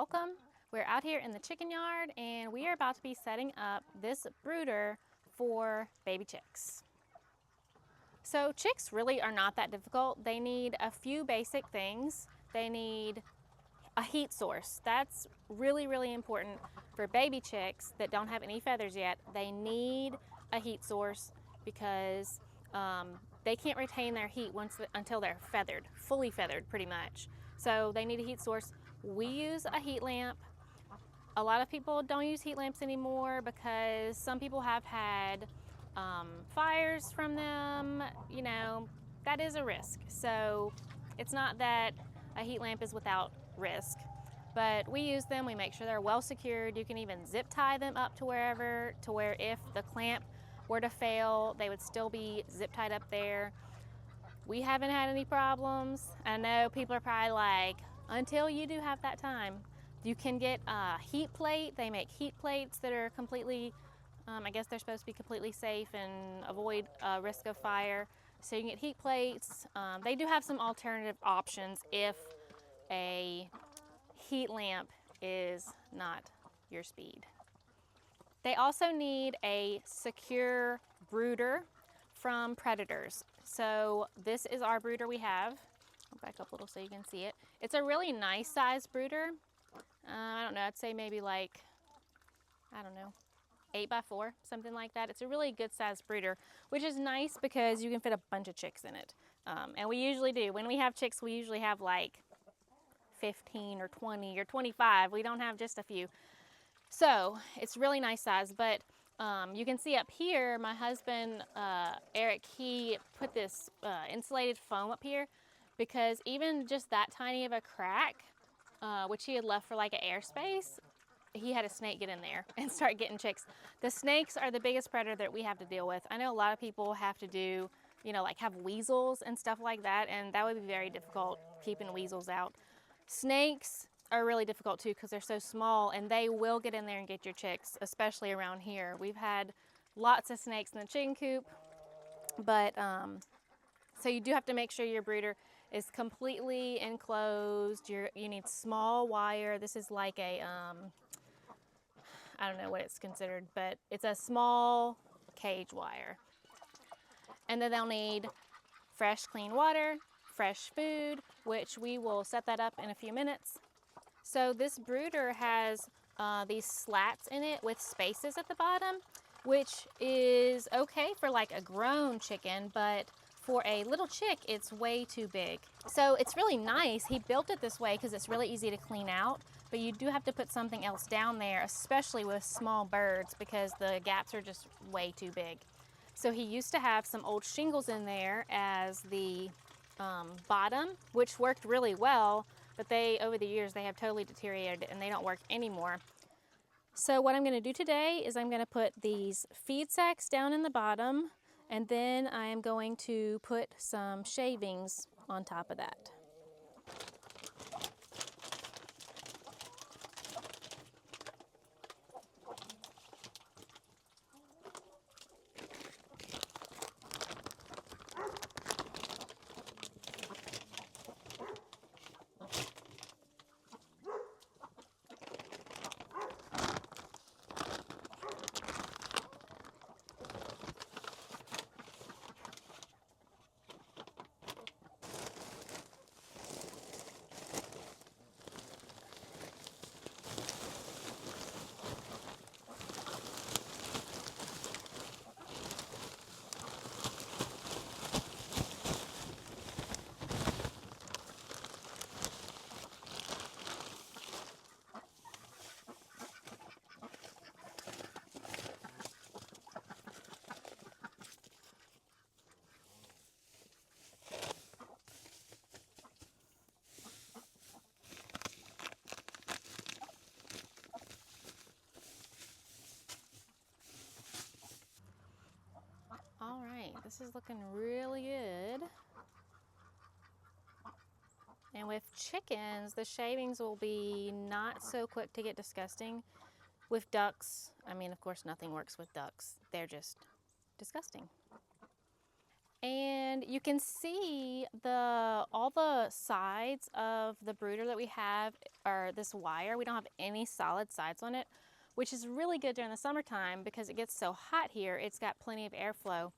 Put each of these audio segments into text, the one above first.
welcome. We're out here in the chicken yard and we are about to be setting up this brooder for baby chicks. So chicks really are not that difficult. They need a few basic things. They need a heat source. That's really important for baby chicks that don't have any feathers yet. They need a heat source because they can't retain their heat until they're feathered, fully feathered pretty much. So they need a heat source. We use a heat lamp. A lot of people don't use heat lamps anymore because some people have had fires from them. You know, that is a risk. So it's not that a heat lamp is without risk, but we use them. We make sure they're well secured. You can even zip tie them up to wherever, to where if the clamp were to fail, they would still be zip tied up there. We haven't had any problems. I know people are probably like, until you do have that time. You can get a heat plate. They make heat plates that are completely, I guess they're supposed to be completely safe and avoid risk of fire. So you can get heat plates. They do have some alternative options if a heat lamp is not your speed. They also need a secure brooder from predators. So this is our brooder we have. I'll back up a little so you can see it. It's a really nice size brooder. I don't know, I'd say maybe like, I don't know, 8x4, something like that. It's a really good sized brooder, which is nice because you can fit a bunch of chicks in it. And we usually do. When we have chicks, we usually have like 15 or 20 or 25. We don't have just a few. So it's really nice size, but you can see up here, my husband, Eric, he put this insulated foam up here because even just that tiny of a crack, which he had left for like an airspace, he had a snake get in there and start getting chicks. The snakes are the biggest predator that we have to deal with. I know a lot of people have to do, you know, like have weasels and stuff like that, and that would be very difficult keeping weasels out. Snakes are really difficult too because they're so small and they will get in there and get your chicks, especially around here. We've had lots of snakes in the chicken coop, but so you do have to make sure your brooder is completely enclosed. You need small wire. This is like a, I don't know what it's considered, but it's a small cage wire. And then they'll need fresh, clean water, fresh food, which we will set that up in a few minutes. So this brooder has these slats in it with spaces at the bottom, which is okay for like a grown chicken, but for a little chick, it's way too big. So it's really nice. He built it this way because it's really easy to clean out, but you do have to put something else down there, especially with small birds, because the gaps are just way too big. So he used to have some old shingles in there as the bottom, which worked really well, but over the years, they have totally deteriorated and they don't work anymore. So what I'm gonna do today is I'm gonna put these feed sacks down in the bottom, and then I am going to put some shavings on top of that. All right, this is looking really good. And with chickens, the shavings will be not so quick to get disgusting. With ducks, I mean, of course, nothing works with ducks. They're just disgusting. And you can see all the sides of the brooder that we have are this wire. We don't have any solid sides on it, which is really good during the summertime because it gets so hot here. It's got plenty of airflow.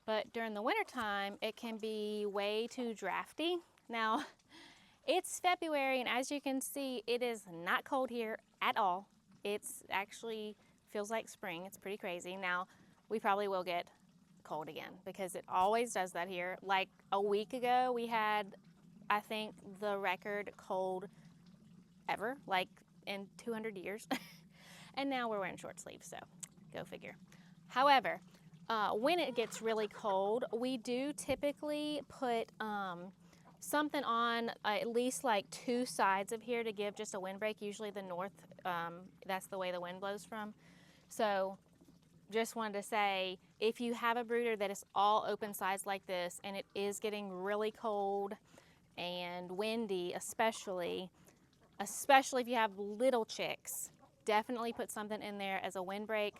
But during the wintertime, it can be way too drafty. Now, it's February, and as you can see, it is not cold here at all. It's actually feels like spring. It's pretty crazy. Now, we probably will get cold again because it always does that here. Like a week ago, we had, I think, the record cold ever, like in 200 years. And now we're wearing short sleeves, so go figure. However, when it gets really cold, we do typically put something on at least like two sides of here to give just a windbreak. Usually the north, that's the way the wind blows from. So just wanted to say, if you have a brooder that is all open sides like this and it is getting really cold and windy, especially if you have little chicks, definitely put something in there as a windbreak,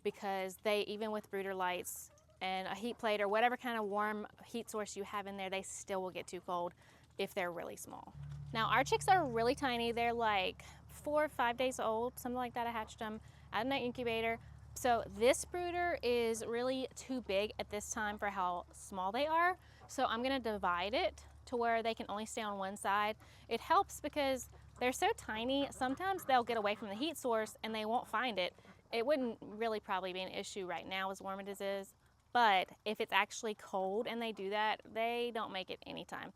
because they, even with brooder lights and a heat plate or whatever kind of warm heat source you have in there, they still will get too cold if they're really small. Now our chicks are really tiny. They're like 4 or 5 days old, something like that. I hatched them out of my incubator. So this brooder is really too big at this time for how small they are. So I'm gonna divide it to where they can only stay on one side. It helps because they're so tiny, sometimes they'll get away from the heat source and they won't find it. It wouldn't really probably be an issue right now as warm as it is, but if it's actually cold and they do that, they don't make it anytime.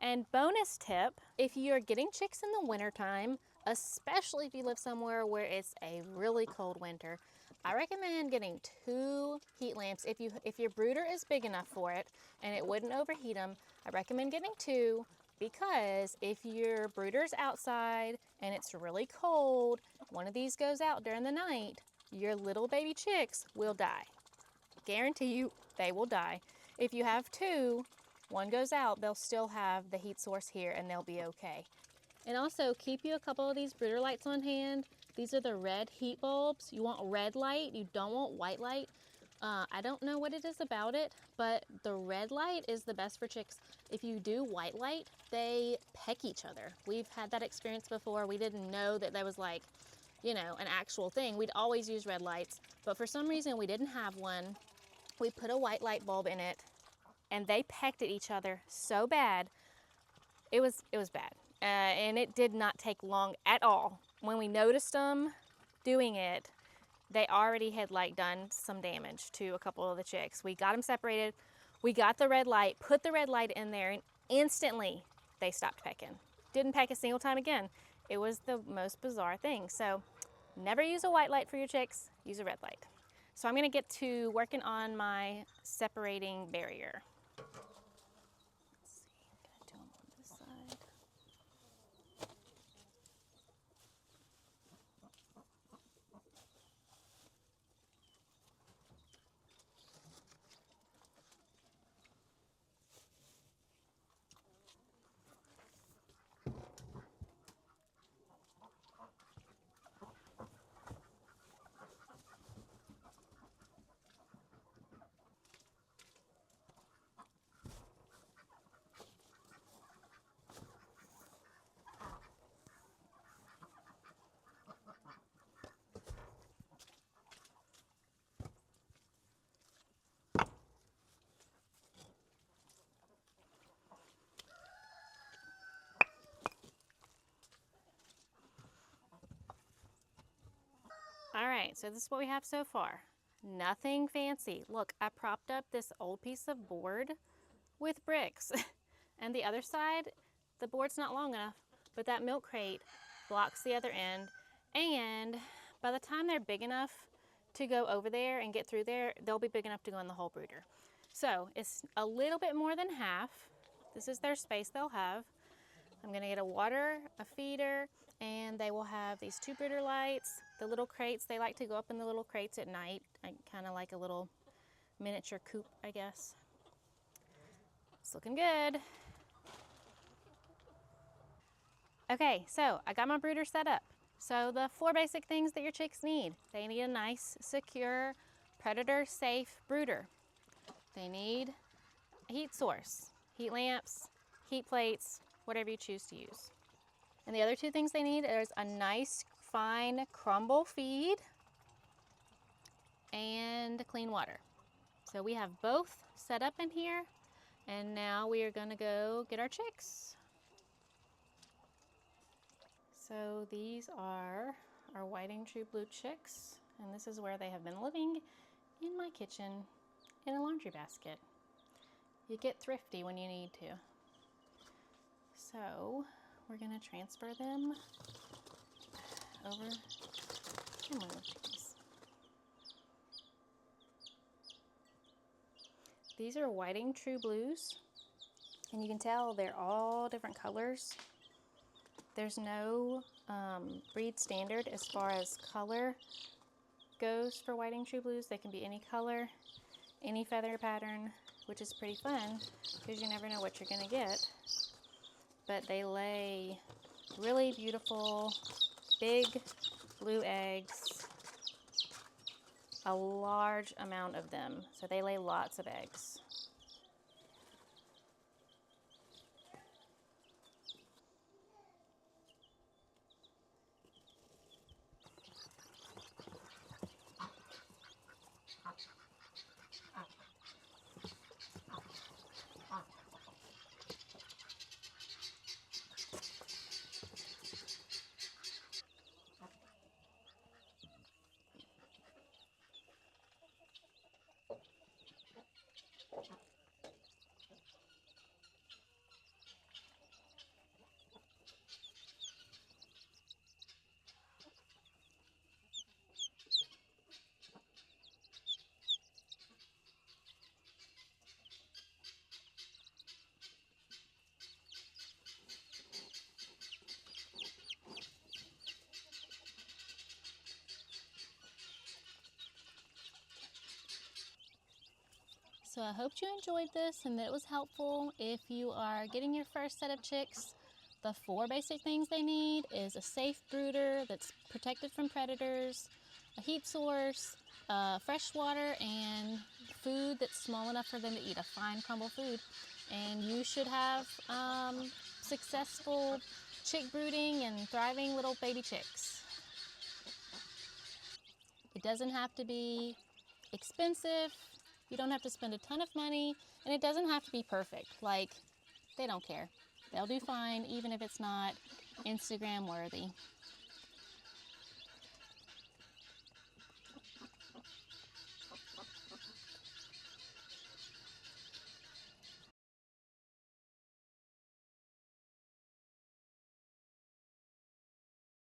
And bonus tip, if you're getting chicks in the wintertime, especially if you live somewhere where it's a really cold winter, I recommend getting 2 heat lamps. If your brooder is big enough for it and it wouldn't overheat them, I recommend getting 2, because if your brooder's outside and it's really cold, one of these goes out during the night, your little baby chicks will die. Guarantee you they will die. If you have 2, one goes out, they'll still have the heat source here and they'll be okay. And also keep you a couple of these brooder lights on hand. These are the red heat bulbs. You want red light, you don't want white light. I don't know what it is about it, but the red light is the best for chicks. If you do white light, they peck each other. We've had that experience before. We didn't know that there was like, you know, an actual thing. We'd always use red lights, but for some reason we didn't have one. We put a white light bulb in it and they pecked at each other so bad. It was bad. And it did not take long at all. When we noticed them doing it, they already had like done some damage to a couple of the chicks. We got them separated. We got the red light, put the red light in there, and instantly they stopped pecking. Didn't peck a single time again. It was the most bizarre thing. So never use a white light for your chicks, use a red light. So I'm gonna get to working on my separating barrier. All right, so this is what we have so far. Nothing fancy. Look, I propped up this old piece of board with bricks. And the other side, the board's not long enough, but that milk crate blocks the other end. And by the time they're big enough to go over there and get through there, they'll be big enough to go in the whole brooder. So it's a little bit more than half. This is their space they'll have. I'm gonna get a water, a feeder, and they will have these 2 brooder lights. The little crates, they like to go up in the little crates at night, kind of like a little miniature coop, I guess. It's looking good. Okay, so I got my brooder set up. So the 4 basic things that your chicks need. They need a nice, secure, predator-safe brooder. They need heat source, heat lamps, heat plates, whatever you choose to use. And the other two things they need is a nice fine crumble feed and clean water. So we have both set up in here, and now we are going to go get our chicks. So these are our whiting true blue chicks, and this is where they have been living in my kitchen in a laundry basket. You get thrifty when you need to. So we're going to transfer them over. Come on, chickies. These are whiting true blues, and you can tell they're all different colors. There's no breed standard as far as color goes for whiting true blues. They can be any color, any feather pattern, which is pretty fun because you never know what you're going to get. But they lay really beautiful, big blue eggs, a large amount of them. So they lay lots of eggs. So I hope you enjoyed this and that it was helpful. If you are getting your first set of chicks, the 4 basic things they need is a safe brooder that's protected from predators, a heat source, fresh water, and food that's small enough for them to eat, a fine crumble food. And you should have successful chick brooding and thriving little baby chicks. It doesn't have to be expensive. You don't have to spend a ton of money, and it doesn't have to be perfect. Like, they don't care. They'll do fine even if it's not Instagram worthy.